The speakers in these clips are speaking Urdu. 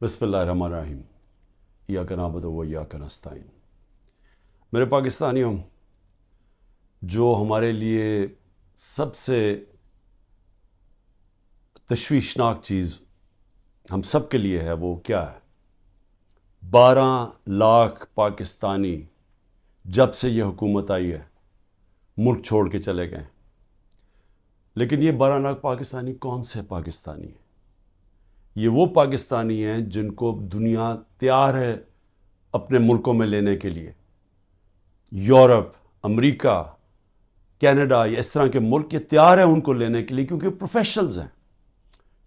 بسم اللہ الرحمن الرحیم ایاک نعبد و ایاک نستعین۔ میرے پاکستانیوں، جو ہمارے لیے سب سے تشویشناک چیز ہم سب کے لیے ہے وہ کیا ہے؟ 12 لاکھ پاکستانی جب سے یہ حکومت آئی ہے ملک چھوڑ کے چلے گئے۔ لیکن یہ 12 لاکھ پاکستانی کون سے پاکستانی ہیں؟ یہ وہ پاکستانی ہیں جن کو دنیا تیار ہے اپنے ملکوں میں لینے کے لیے۔ یورپ، امریکہ، کینیڈا، یہ اس طرح کے ملک یہ تیار ہیں ان کو لینے کے لیے، کیونکہ پروفیشنلز ہیں۔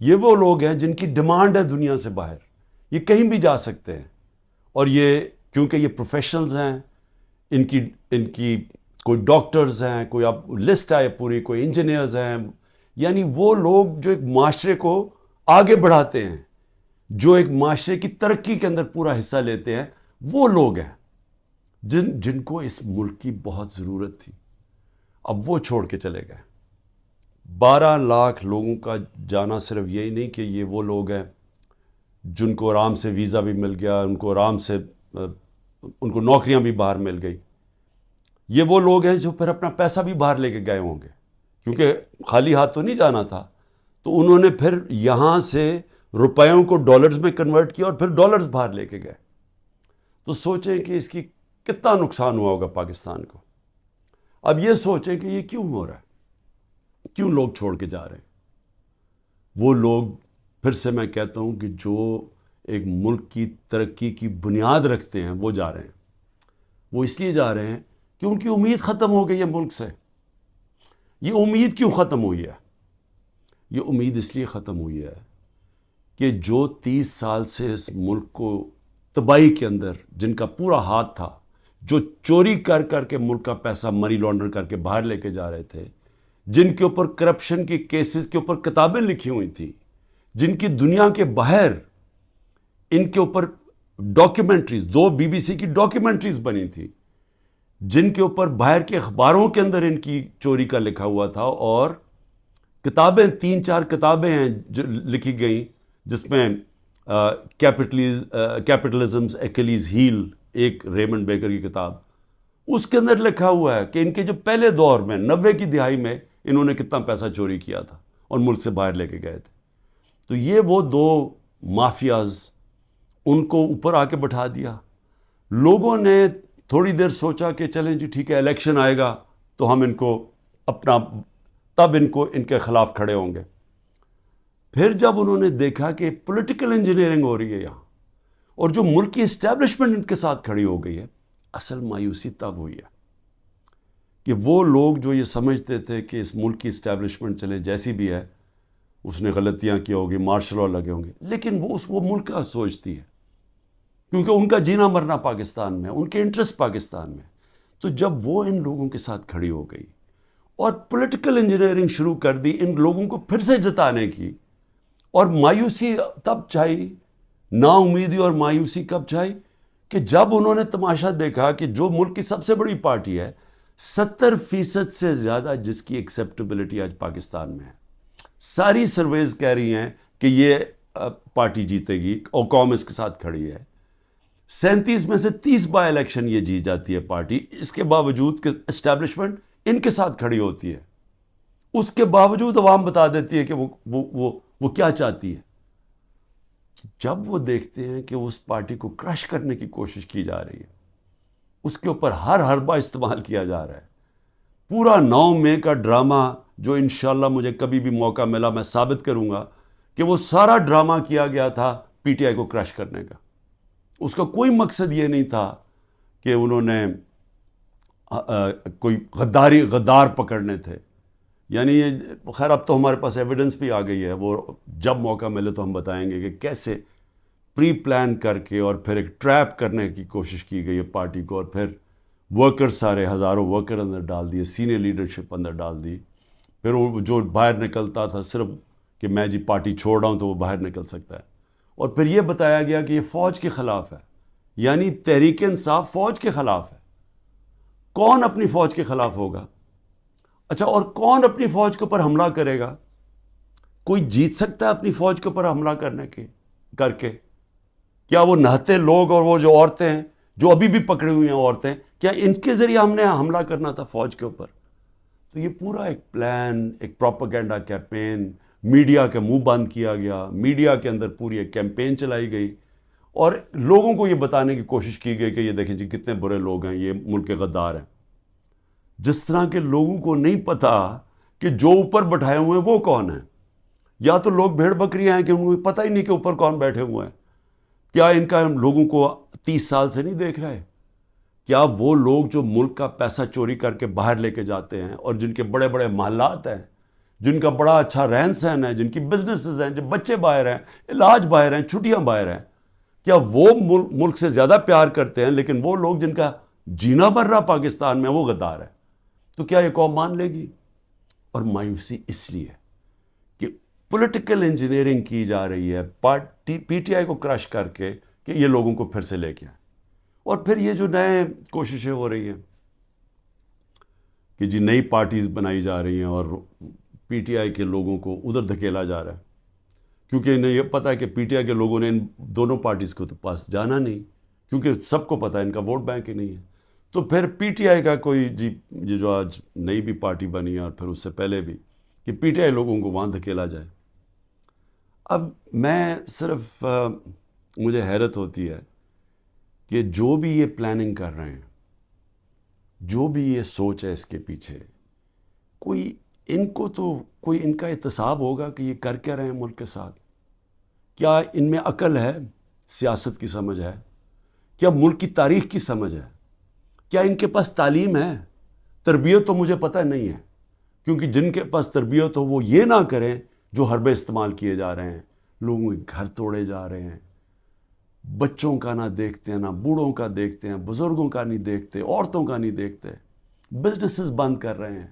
یہ وہ لوگ ہیں جن کی ڈیمانڈ ہے دنیا سے باہر، یہ کہیں بھی جا سکتے ہیں۔ اور یہ کیونکہ یہ پروفیشنلز ہیں، ان کی کوئی ڈاکٹرز ہیں، کوئی اب لسٹ ہے پوری، کوئی انجینئرز ہیں، یعنی وہ لوگ جو ایک معاشرے کو آگے بڑھاتے ہیں، جو ایک معاشرے کی ترقی کے اندر پورا حصہ لیتے ہیں، وہ لوگ ہیں جن کو اس ملک کی بہت ضرورت تھی۔ اب وہ چھوڑ کے چلے گئے۔ 12 لاکھ لوگوں کا جانا صرف یہی نہیں کہ یہ وہ لوگ ہیں جن کو آرام سے ویزا بھی مل گیا، ان کو آرام سے ان کو نوکریاں بھی باہر مل گئی۔ یہ وہ لوگ ہیں جو پھر اپنا پیسہ بھی باہر لے کے گئے ہوں گے، کیونکہ خالی ہاتھ تو نہیں جانا تھا، تو انہوں نے پھر یہاں سے روپیوں کو ڈالرز میں کنورٹ کیا اور پھر ڈالرز باہر لے کے گئے۔ تو سوچیں کہ اس کی کتنا نقصان ہوا ہوگا پاکستان کو۔ اب یہ سوچیں کہ یہ کیوں ہو رہا ہے، کیوں لوگ چھوڑ کے جا رہے ہیں۔ وہ لوگ، پھر سے میں کہتا ہوں کہ جو ایک ملک کی ترقی کی بنیاد رکھتے ہیں وہ جا رہے ہیں۔ وہ اس لیے جا رہے ہیں کہ ان کی امید ختم ہو گئی ہے ملک سے۔ یہ امید کیوں ختم ہوئی ہے؟ یہ امید اس لیے ختم ہوئی ہے کہ جو 30 سال سے اس ملک کو تباہی کے اندر جن کا پورا ہاتھ تھا، جو چوری کر کر کے ملک کا پیسہ منی لانڈر کر کے باہر لے کے جا رہے تھے، جن کے اوپر کرپشن کے کیسز کے اوپر کتابیں لکھی ہوئی تھیں، جن کی دنیا کے باہر ان کے اوپر ڈاکیومنٹریز، 2 BBC کی ڈاکیومنٹریز بنی تھی، جن کے اوپر باہر کے اخباروں کے اندر ان کی چوری کا لکھا ہوا تھا، اور کتابیں 3-4 کتابیں ہیں جو لکھی گئیں، جس میں کیپٹلزمز ایکلیز ہیل، ایک ریمنڈ بیکر کی کتاب، اس کے اندر لکھا ہوا ہے کہ ان کے جو پہلے دور میں 90 کی دہائی میں انہوں نے کتنا پیسہ چوری کیا تھا اور ملک سے باہر لے کے گئے تھے۔ تو یہ وہ 2 مافیاز، ان کو اوپر آ کے بٹھا دیا۔ لوگوں نے تھوڑی دیر سوچا کہ چلیں جی ٹھیک ہے، الیکشن آئے گا تو ہم ان کو اپنا، تب ان کے خلاف کھڑے ہوں گے۔ پھر جب انہوں نے دیکھا کہ پولیٹیکل انجینئرنگ ہو رہی ہے یہاں، اور جو ملک کی اسٹیبلشمنٹ ان کے ساتھ کھڑی ہو گئی ہے، اصل مایوسی تب ہوئی ہے کہ وہ لوگ جو یہ سمجھتے تھے کہ اس ملک کی اسٹیبلشمنٹ چلے جیسی بھی ہے، اس نے غلطیاں کی ہوگی، مارشل لا لگے ہوں گے، لیکن وہ ملک کا سوچتی ہے، کیونکہ ان کا جینا مرنا پاکستان میں، ان کے انٹرسٹ پاکستان میں۔ تو جب وہ ان لوگوں کے ساتھ کھڑی ہو گئی اور پولیٹیکل انجینئرنگ شروع کر دی ان لوگوں کو پھر سے جتانے کی، اور مایوسی تب چھائی، نا امیدی اور مایوسی کب چھائی کہ جب انہوں نے تماشا دیکھا کہ جو ملک کی سب سے بڑی پارٹی ہے، 70% سے زیادہ جس کی ایکسیپٹیبلٹی آج پاکستان میں ہے، ساری سرویز کہہ رہی ہیں کہ یہ پارٹی جیتے گی اور قوم اس کے ساتھ کھڑی ہے، 37 میں سے 30 بائی الیکشن یہ جیت جاتی ہے پارٹی، اس کے باوجود کہ اسٹیبلشمنٹ ان کے ساتھ کھڑی ہوتی ہے، اس کے باوجود عوام بتا دیتی ہے کہ وہ کیا چاہتی ہے۔ جب وہ دیکھتے ہیں کہ اس پارٹی کو کرش کرنے کی کوشش کی جا رہی ہے، اس کے اوپر ہر حربہ استعمال کیا جا رہا ہے، پورا 9 مئی کا ڈرامہ جو انشاءاللہ مجھے کبھی بھی موقع ملا میں ثابت کروں گا کہ وہ سارا ڈرامہ کیا گیا تھا PTI کو کرش کرنے کا۔ اس کا کوئی مقصد یہ نہیں تھا کہ انہوں نے کوئی غدار پکڑنے تھے، یعنی یہ خیر اب تو ہمارے پاس ایویڈنس بھی آ گئی ہے، وہ جب موقع ملے تو ہم بتائیں گے کہ کیسے پری پلان کر کے اور پھر ایک ٹریپ کرنے کی کوشش کی گئی ہے پارٹی کو، اور پھر ورکر سارے ہزاروں ورکر اندر ڈال دیے، سینئر لیڈرشپ اندر ڈال دی، پھر وہ جو باہر نکلتا تھا صرف کہ میں جی پارٹی چھوڑ رہا ہوں تو وہ باہر نکل سکتا ہے، اور پھر یہ بتایا گیا کہ یہ فوج کے خلاف ہے، یعنی تحریک انصاف فوج کے خلاف ہے۔ کون اپنی فوج کے خلاف ہوگا؟ اچھا، اور کون اپنی فوج کے اوپر حملہ کرے گا؟ کوئی جیت سکتا ہے اپنی فوج کے اوپر حملہ کر کے؟ کیا وہ نہتے لوگ اور وہ جو عورتیں ہیں جو ابھی بھی پکڑی ہوئی ہیں عورتیں، کیا ان کے ذریعے ہم نے حملہ کرنا تھا فوج کے اوپر؟ تو یہ پورا ایک پلان، ایک پروپیگنڈا کیمپین، میڈیا کے منہ بند کیا گیا، میڈیا کے اندر پوری ایک کیمپین چلائی گئی اور لوگوں کو یہ بتانے کی کوشش کی گئی کہ یہ دیکھیں جی کتنے برے لوگ ہیں، یہ ملک کے غدار ہیں. جس طرح کے لوگوں کو نہیں پتا کہ جو اوپر بٹھائے ہوئے ہیں وہ کون ہیں. یا تو لوگ بھیڑ بکریاں ہیں کہ ان کو پتہ ہی نہیں کہ اوپر کون بیٹھے ہوئے ہیں. کیا ان کا لوگوں کو 30 سال سے نہیں دیکھ رہے؟ کیا وہ لوگ جو ملک کا پیسہ چوری کر کے باہر لے کے جاتے ہیں اور جن کے بڑے بڑے محلات ہیں، جن کا بڑا اچھا رہن سہن ہے، جن کی بزنسز ہیں، جو بچے باہر ہیں، علاج باہر ہیں، چھٹیاں باہر ہیں، کیا وہ ملک سے زیادہ پیار کرتے ہیں؟ لیکن وہ لوگ جن کا جینا بھر رہا پاکستان میں وہ غدار ہے. تو کیا یہ قوم مان لے گی؟ اور مایوسی اس لیے کہ پولیٹیکل انجینئرنگ کی جا رہی ہے پی ٹی آئی کو کرش کر کے کہ یہ لوگوں کو پھر سے لے کے آئیں. اور پھر یہ جو نئے کوششیں ہو رہی ہیں کہ جی نئی پارٹیز بنائی جا رہی ہیں اور پی ٹی آئی کے لوگوں کو ادھر دھکیلا جا رہا ہے، کیونکہ انہیں یہ پتہ ہے کہ پی ٹی آئی کے لوگوں نے ان دونوں پارٹیز کو تو پاس جانا نہیں، کیونکہ سب کو پتہ ہے ان کا ووٹ بینک ہی نہیں ہے. تو پھر پی ٹی آئی کا کوئی جی یہ جو آج نئی بھی پارٹی بنی ہے اور پھر اس سے پہلے بھی کہ پی ٹی آئی لوگوں کو وہاں دھکیلا جائے. اب میں صرف مجھے حیرت ہوتی ہے کہ جو بھی یہ پلاننگ کر رہے ہیں، جو بھی یہ سوچ ہے اس کے پیچھے، کوئی ان کو تو کوئی ان کا احتساب ہوگا کہ یہ کر کیا رہے ہیں ملک کے ساتھ؟ کیا ان میں عقل ہے، سیاست کی سمجھ ہے، کیا ملک کی تاریخ کی سمجھ ہے، کیا ان کے پاس تعلیم ہے؟ تربیت تو مجھے پتہ نہیں ہے، کیونکہ جن کے پاس تربیت ہو وہ یہ نہ کریں جو حربے استعمال کیے جا رہے ہیں. لوگوں کے گھر توڑے جا رہے ہیں، بچوں کا نہ دیکھتے ہیں، نہ بوڑھوں کا دیکھتے ہیں، بزرگوں کا نہیں دیکھتے، عورتوں کا نہیں دیکھتے، بزنسز بند کر رہے ہیں،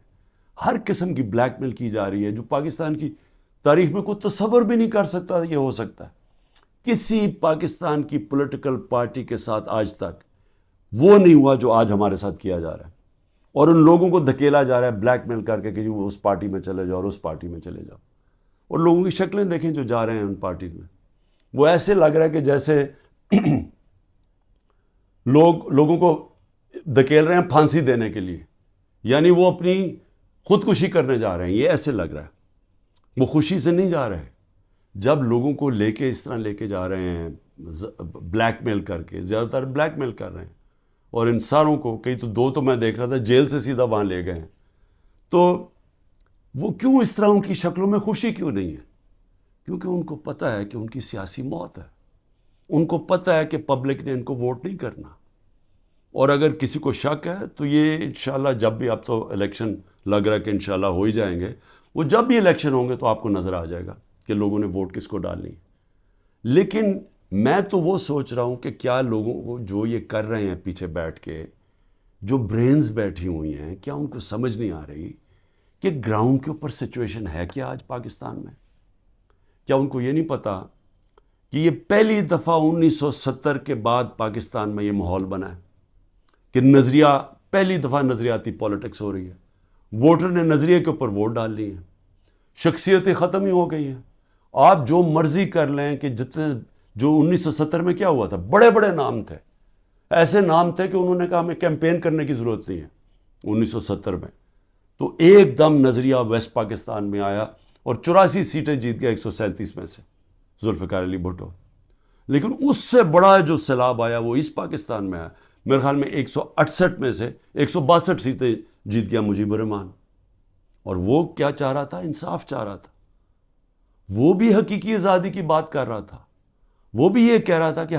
ہر قسم کی بلیک میل کی جا رہی ہے جو پاکستان کی تاریخ میں کوئی تصور بھی نہیں کر سکتا یہ ہو سکتا ہے. کسی پاکستان کی پولیٹیکل پارٹی کے ساتھ آج تک وہ نہیں ہوا جو آج ہمارے ساتھ کیا جا رہا ہے. اور ان لوگوں کو دھکیلا جا رہا ہے بلیک میل کر کے کہ وہ اس پارٹی میں چلے جاؤ اور اس پارٹی میں چلے جاؤ. اور لوگوں کی شکلیں دیکھیں جو جا رہے ہیں ان پارٹیز میں، وہ ایسے لگ رہا ہے کہ جیسے لوگوں کو دھکیل رہے ہیں پھانسی دینے کے لیے، یعنی وہ اپنی خودکشی کرنے جا رہے ہیں. یہ ایسے لگ رہا ہے، وہ خوشی سے نہیں جا رہے. جب لوگوں کو لے کے اس طرح لے کے جا رہے ہیں بلیک میل کر کے، زیادہ تر بلیک میل کر رہے ہیں، اور ان ساروں کو کئی تو دو تو میں دیکھ رہا تھا جیل سے سیدھا وہاں لے گئے ہیں. تو وہ کیوں اس طرح ان کی شکلوں میں خوشی کیوں نہیں ہے؟ کیونکہ ان کو پتہ ہے کہ ان کی سیاسی موت ہے. ان کو پتہ ہے کہ پبلک نے ان کو ووٹ نہیں کرنا. اور اگر کسی کو شک ہے تو یہ انشاءاللہ جب بھی، اب تو الیکشن لگ رہا ہے کہ انشاءاللہ ہو ہی جائیں گے، وہ جب بھی الیکشن ہوں گے تو آپ کو نظر آ جائے گا کہ لوگوں نے ووٹ کس کو ڈالنی ہے. لیکن میں تو وہ سوچ رہا ہوں کہ کیا لوگوں کو جو یہ کر رہے ہیں پیچھے بیٹھ کے، جو برینز بیٹھی ہوئی ہیں، کیا ان کو سمجھ نہیں آ رہی کہ گراؤنڈ کے اوپر سچویشن ہے کیا آج پاکستان میں؟ کیا ان کو یہ نہیں پتا کہ یہ پہلی دفعہ 1970 کے بعد پاکستان میں یہ ماحول بنا ہے کہ نظریہ، پہلی دفعہ نظریاتی پولیٹکس ہو رہی ہے. ووٹر نے نظریے کے اوپر ووٹ ڈال لی ہیں، شخصیتیں ختم ہی ہو گئی ہیں. آپ جو مرضی کر لیں کہ جتنے جو 1970 میں کیا ہوا تھا، بڑے بڑے نام تھے، ایسے نام تھے کہ انہوں نے کہا ہمیں کیمپین کرنے کی ضرورت نہیں ہے 1970 میں. تو ایک دم نظریہ ویسٹ پاکستان میں آیا اور 84 سیٹیں جیت گیا 137 میں سے ذوالفقار علی بھٹو. لیکن اس سے بڑا جو سیلاب آیا وہ اس پاکستان میں آیا. میرے خیال میں 168 میں سے 162 سیٹیں جیت گیا مجیب الرحمان. اور وہ کیا چاہ رہا تھا؟ انصاف چاہ رہا تھا. وہ بھی حقیقی آزادی کی بات کر رہا تھا. وہ بھی یہ کہہ رہا تھا کہ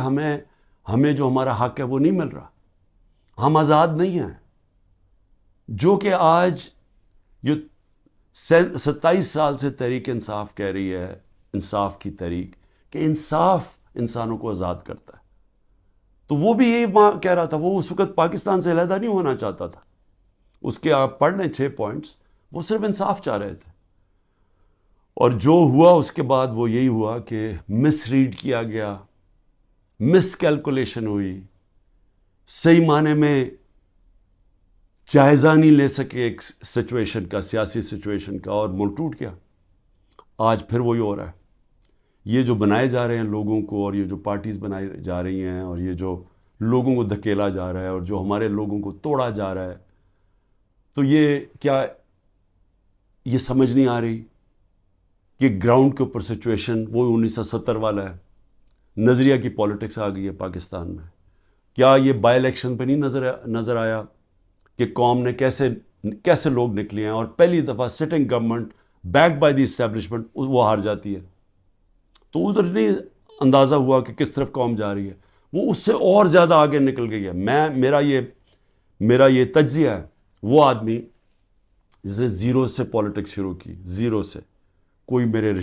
ہمیں جو ہمارا حق ہے وہ نہیں مل رہا، ہم آزاد نہیں ہیں. جو کہ آج یہ 27 سال سے تحریک انصاف کہہ رہی ہے، انصاف کی تحریک، کہ انصاف انسانوں کو آزاد کرتا ہے. تو وہ بھی یہی کہہ رہا تھا. وہ اس وقت پاکستان سے علیحدہ نہیں ہونا چاہتا تھا. اس کے آپ پڑھ لیں 6 پوائنٹس، وہ صرف انصاف چاہ رہے تھے. اور جو ہوا اس کے بعد وہ یہی ہوا کہ مس ریڈ کیا گیا، مس کیلکولیشن ہوئی، صحیح معنی میں جائزہ نہیں لے سکے ایک سچویشن کا، سیاسی سچویشن کا، اور ملک ٹوٹ گیا. آج پھر وہی ہو رہا ہے. یہ جو بنائے جا رہے ہیں لوگوں کو، اور یہ جو پارٹیز بنائی جا رہی ہیں، اور یہ جو لوگوں کو دھکیلا جا رہا ہے، اور جو ہمارے لوگوں کو توڑا جا رہا ہے، تو یہ کیا یہ سمجھ نہیں آ رہی کہ گراؤنڈ کے اوپر سچویشن وہ 1970 والا ہے؟ نظریہ کی پولیٹکس آ گئی ہے پاکستان میں. کیا یہ بائی الیکشن پہ نہیں نظر آیا کہ قوم نے کیسے لوگ نکلے ہیں، اور پہلی دفعہ sitting government back by the establishment وہ ہار جاتی ہے؟ تو ادھر نہیں اندازہ ہوا کہ کس طرف قوم جا رہی ہے، وہ اس سے اور زیادہ آگے نکل گئی ہے. میرا یہ تجزیہ ہے. وہ آدمی جس نے زیرو سے پولیٹکس شروع کی، زیرو سے، کوئی میرے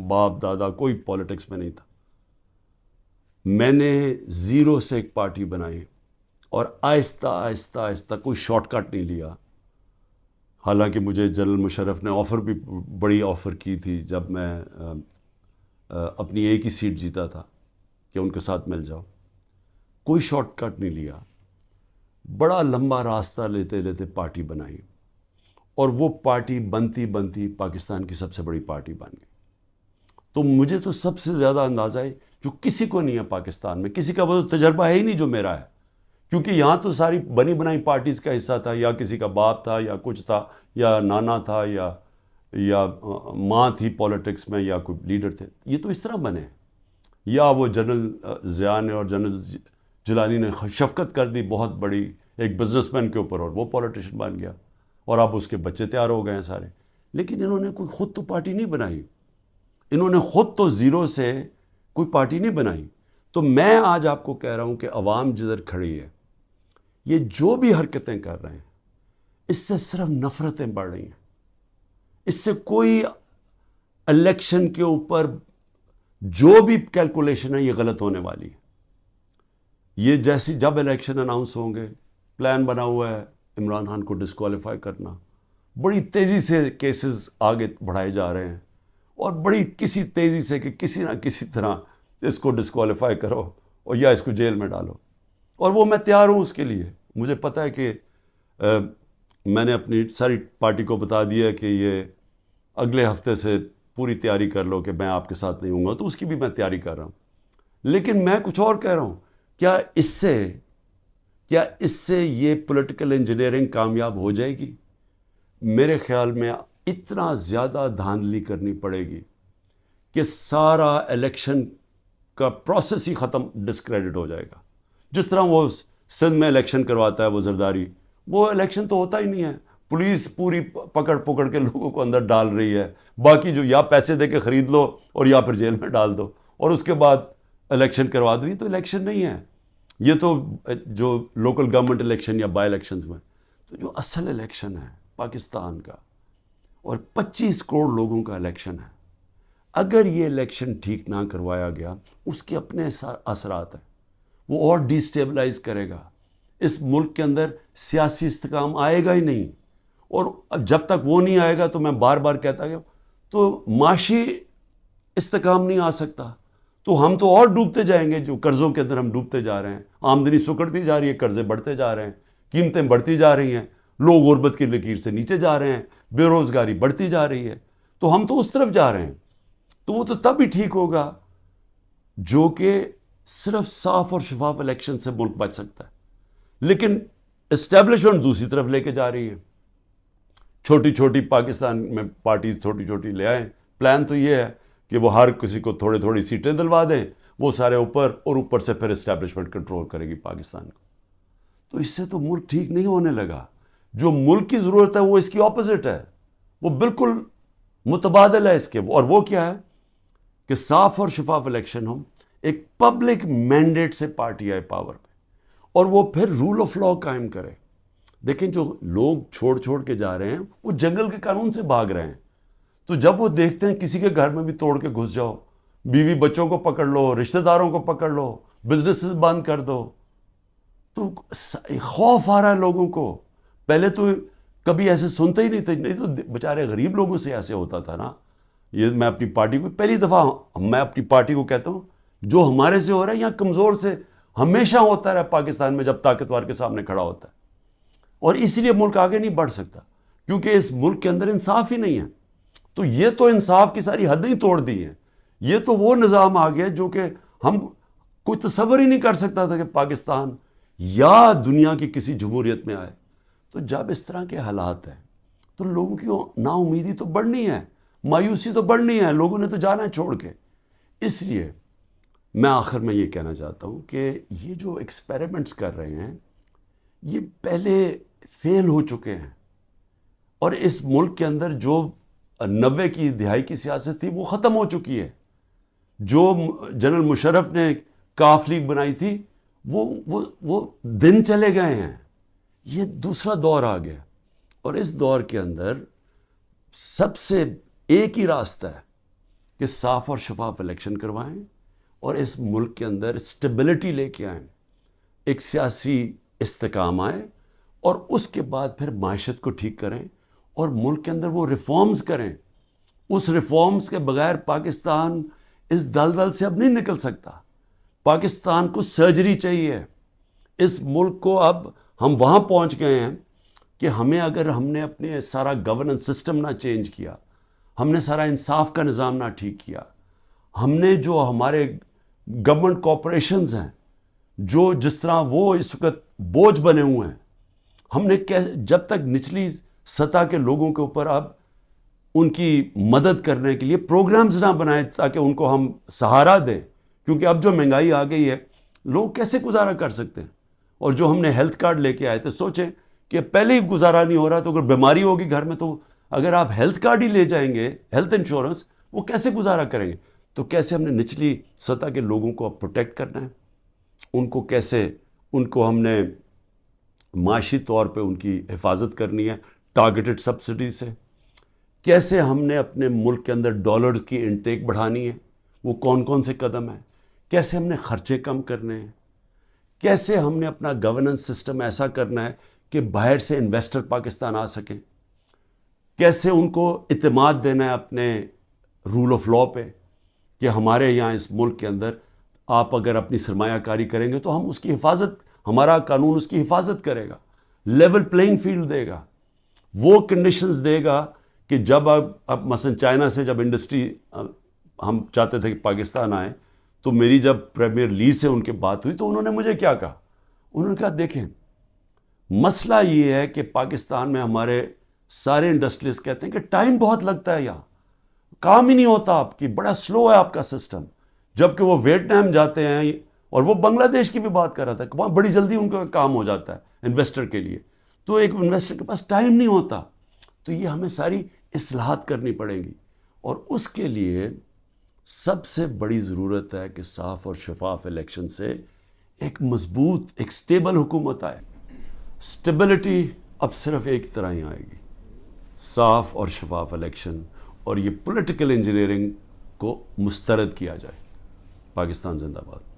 باپ دادا کوئی پولیٹکس میں نہیں تھا. میں نے زیرو سے ایک پارٹی بنائی، اور آہستہ آہستہ آہستہ کوئی شارٹ کٹ نہیں لیا. حالانکہ مجھے جنرل مشرف نے بھی بڑی آفر کی تھی جب میں اپنی ایک ہی سیٹ جیتا تھا کہ ان کے ساتھ مل جاؤ. کوئی شارٹ کٹ نہیں لیا، بڑا لمبا راستہ لیتے لیتے پارٹی بنائی، اور وہ پارٹی بنتی بنتی پاکستان کی سب سے بڑی پارٹی بن گئی. تو مجھے تو سب سے زیادہ اندازہ ہے جو کسی کو نہیں ہے پاکستان میں، کسی کا وہ تجربہ ہے ہی نہیں جو میرا ہے. کیونکہ یہاں تو ساری بنی بنائی پارٹیز کا حصہ تھا، یا کسی کا باپ تھا، یا کچھ تھا، یا نانا تھا، یا ماں تھی پولیٹکس میں، یا کوئی لیڈر تھے. یہ تو اس طرح بنے. یا وہ جنرل ضیاء نے اور جنرل جیلانی نے شفقت کر دی بہت بڑی ایک بزنس مین کے اوپر، اور وہ پولیٹیشین بن گیا، اور اب اس کے بچے تیار ہو گئے ہیں سارے. لیکن انہوں نے کوئی خود تو پارٹی نہیں بنائی، انہوں نے خود تو زیرو سے کوئی پارٹی نہیں بنائی. تو میں آج آپ کو کہہ رہا ہوں کہ عوام جدھر کھڑی ہے، یہ جو بھی حرکتیں کر رہے ہیں، اس سے صرف نفرتیں بڑھ رہی ہیں. اس سے کوئی الیکشن کے اوپر جو بھی کیلکولیشن ہے یہ غلط ہونے والی ہے. یہ جیسی جب الیکشن اناؤنس ہوں گے، پلان بنا ہوا ہے عمران خان کو ڈسکوالیفائی کرنا. بڑی تیزی سے کیسز آگے بڑھائے جا رہے ہیں، اور بڑی کسی تیزی سے کہ کسی نہ کسی طرح اس کو ڈسکوالیفائی کرو اور یا اس کو جیل میں ڈالو. اور وہ میں تیار ہوں اس کے لیے. مجھے پتہ ہے کہ میں نے اپنی ساری پارٹی کو بتا دیا کہ یہ اگلے ہفتے سے پوری تیاری کر لو کہ میں آپ کے ساتھ نہیں ہوں گا، تو اس کی بھی میں تیاری کر رہا ہوں. لیکن میں کچھ اور کہہ رہا ہوں. کیا اس سے یہ پولیٹیکل انجینئرنگ کامیاب ہو جائے گی؟ میرے خیال میں اتنا زیادہ دھاندلی کرنی پڑے گی کہ سارا الیکشن کا پروسیس ہی ختم، ڈسکریڈٹ ہو جائے گا. جس طرح وہ سندھ میں الیکشن کرواتا ہے وہ زرداری، وہ الیکشن تو ہوتا ہی نہیں ہے. پولیس پوری پکڑ کے لوگوں کو اندر ڈال رہی ہے، باقی جو یا پیسے دے کے خرید لو اور یا پھر جیل میں ڈال دو، اور اس کے بعد الیکشن کروا دو. یہ تو الیکشن نہیں ہے. یہ تو جو لوکل گورنمنٹ الیکشن یا بائی الیکشنز میں، تو جو اصل الیکشن ہے پاکستان کا، اور 25 کروڑ لوگوں کا الیکشن ہے، اگر یہ الیکشن ٹھیک نہ کروایا گیا، اس کے اپنے اثرات ہیں. وہ اور ڈی اسٹیبلائز کرے گا. اس ملک کے اندر سیاسی استحکام آئے گا ہی نہیں، اور جب تک وہ نہیں آئے گا تو میں بار بار کہتا ہوں تو معاشی استحکام نہیں آ سکتا. تو ہم تو اور ڈوبتے جائیں گے، جو قرضوں کے اندر ہم ڈوبتے جا رہے ہیں. آمدنی سکڑتی جا رہی ہے، قرضے بڑھتے جا رہے ہیں، قیمتیں بڑھتی جا رہی ہیں، لوگ غربت کی لکیر سے نیچے جا رہے ہیں، بے روزگاری بڑھتی جا رہی ہے. تو ہم تو اس طرف جا رہے ہیں. تو وہ تو تب ہی ٹھیک ہوگا جو کہ صرف صاف اور شفاف الیکشن سے ملک بچ سکتا ہے. لیکن اسٹیبلشمنٹ دوسری طرف لے کے جا رہی ہے. چھوٹی چھوٹی پاکستان میں پارٹیز چھوٹی چھوٹی لے آئیں. پلان تو یہ ہے کہ وہ ہر کسی کو تھوڑی سیٹیں دلوا دیں، وہ سارے اوپر، اور اوپر سے پھر اسٹیبلشمنٹ کنٹرول کرے گی پاکستان کو. تو اس سے تو ملک ٹھیک نہیں ہونے لگا. جو ملک کی ضرورت ہے وہ اس کی اپوزٹ ہے، وہ بالکل متبادل ہے اس کے. اور وہ کیا ہے کہ صاف اور شفاف الیکشن ہو، ایک پبلک مینڈیٹ سے پارٹی آئے پاور پہ، اور وہ پھر رول آف لا قائم کرے. دیکھیں جو لوگ چھوڑ کے جا رہے ہیں وہ جنگل کے قانون سے بھاگ رہے ہیں. تو جب وہ دیکھتے ہیں کسی کے گھر میں بھی توڑ کے گھس جاؤ، بیوی بچوں کو پکڑ لو، رشتہ داروں کو پکڑ لو، بزنسز بند کر دو، تو خوف آ رہا ہے لوگوں کو. پہلے تو کبھی ایسے سنتے ہی نہیں تھے، نہیں تو بیچارے غریب لوگوں سے ایسے ہوتا تھا نا. یہ میں اپنی پارٹی کو پہلی دفعہ میں اپنی پارٹی کو کہتا ہوں، جو ہمارے سے ہو رہا ہے یہاں کمزور سے ہمیشہ ہوتا رہا پاکستان میں، جب طاقتور کے سامنے کھڑا ہوتا ہے. اور اسی لیے ملک آگے نہیں بڑھ سکتا، کیونکہ اس ملک کے اندر انصاف ہی نہیں ہے. تو یہ تو انصاف کی ساری حدیں ہی توڑ دی ہیں. یہ تو وہ نظام آ گیا جو کہ ہم کوئی تصور ہی نہیں کر سکتا تھا کہ پاکستان یا دنیا کی کسی جمہوریت میں آئے. تو جب اس طرح کے حالات ہیں تو لوگوں کی نا امیدی تو بڑھنی ہے, مایوسی تو بڑھنی ہے, لوگوں نے تو جانا ہے چھوڑ کے. اس لیے میں آخر میں یہ کہنا چاہتا ہوں کہ یہ جو ایکسپیریمنٹس کر رہے ہیں یہ پہلے فیل ہو چکے ہیں, اور اس ملک کے اندر جو 90 کی دہائی کی سیاست تھی وہ ختم ہو چکی ہے. جو جنرل مشرف نے کاف لیگ بنائی تھی وہ دن چلے گئے ہیں. یہ دوسرا دور آ گیا, اور اس دور کے اندر سب سے ایک ہی راستہ ہے کہ صاف اور شفاف الیکشن کروائیں اور اس ملک کے اندر اسٹیبلٹی لے کے آئیں, ایک سیاسی استحکام آئے, اور اس کے بعد پھر معیشت کو ٹھیک کریں اور ملک کے اندر وہ ریفارمز کریں. اس ریفارمز کے بغیر پاکستان اس دلدل سے اب نہیں نکل سکتا. پاکستان کو سرجری چاہیے. اس ملک کو اب ہم وہاں پہنچ گئے ہیں کہ اگر ہم نے اپنے سارا گورننس سسٹم نہ چینج کیا, ہم نے سارا انصاف کا نظام نہ ٹھیک کیا, ہم نے جو ہمارے گورنمنٹ کارپوریشنز ہیں جو جس طرح وہ اس وقت بوجھ بنے ہوئے ہیں, ہم نے جب تک نچلی سطح کے لوگوں کے اوپر اب ان کی مدد کرنے کے لیے پروگرامز نہ بنائے تاکہ ان کو ہم سہارا دیں, کیونکہ اب جو مہنگائی آ گئی ہے لوگ کیسے گزارا کر سکتے ہیں. اور جو ہم نے ہیلتھ کارڈ لے کے آئے تھے, سوچیں کہ پہلے ہی گزارا نہیں ہو رہا تو اگر بیماری ہوگی گھر میں تو اگر آپ ہیلتھ کارڈ ہی لے جائیں گے, ہیلتھ انشورنس, وہ کیسے گزارا کریں گے. تو کیسے ہم نے نچلی سطح کے لوگوں کو اب پروٹیکٹ کرنا ہے, ان کو ہم نے معاشی طور پہ ان کی حفاظت کرنی ہے ٹارگیٹڈ سبسڈی سے. کیسے ہم نے اپنے ملک کے اندر ڈالرز کی انٹیک بڑھانی ہے, وہ کون سے قدم ہیں. کیسے ہم نے خرچے کم کرنے ہیں. کیسے ہم نے اپنا گورننس سسٹم ایسا کرنا ہے کہ باہر سے انویسٹر پاکستان آ سکیں. کیسے ان کو اعتماد دینا ہے اپنے رول آف لا پہ کہ ہمارے یہاں اس ملک کے اندر آپ اگر اپنی سرمایہ کاری کریں گے تو ہم اس کی حفاظت, ہمارا قانون اس کی حفاظت کرے گا, لیول پلینگ فیلڈ دے گا, وہ کنڈیشنز دے گا کہ جب اب مثلا چائنا سے جب انڈسٹری ہم چاہتے تھے کہ پاکستان آئے تو میری جب پریمیئر لی سے ان کے بات ہوئی تو انہوں نے مجھے کیا کہا, انہوں نے کہا دیکھیں مسئلہ یہ ہے کہ پاکستان میں ہمارے سارے انڈسٹریز کہتے ہیں کہ ٹائم بہت لگتا ہے, یہاں کام ہی نہیں ہوتا آپ کی, بڑا سلو ہے آپ کا سسٹم. جبکہ وہ ویتنام جاتے ہیں, اور وہ بنگلہ دیش کی بھی بات کر رہا تھا کہ وہاں بڑی جلدی ان کا کام ہو جاتا ہے انویسٹر کے لیے. تو ایک انویسٹر کے پاس ٹائم نہیں ہوتا. تو یہ ہمیں ساری اصلاحات کرنی پڑیں گی, اور اس کے لیے سب سے بڑی ضرورت ہے کہ صاف اور شفاف الیکشن سے ایک مضبوط, ایک سٹیبل حکومت آئے. سٹیبلٹی اب صرف ایک طرح ہی آئے گی, صاف اور شفاف الیکشن, اور یہ پولیٹیکل انجینئرنگ کو مسترد کیا جائے. پاکستان زندہ باد.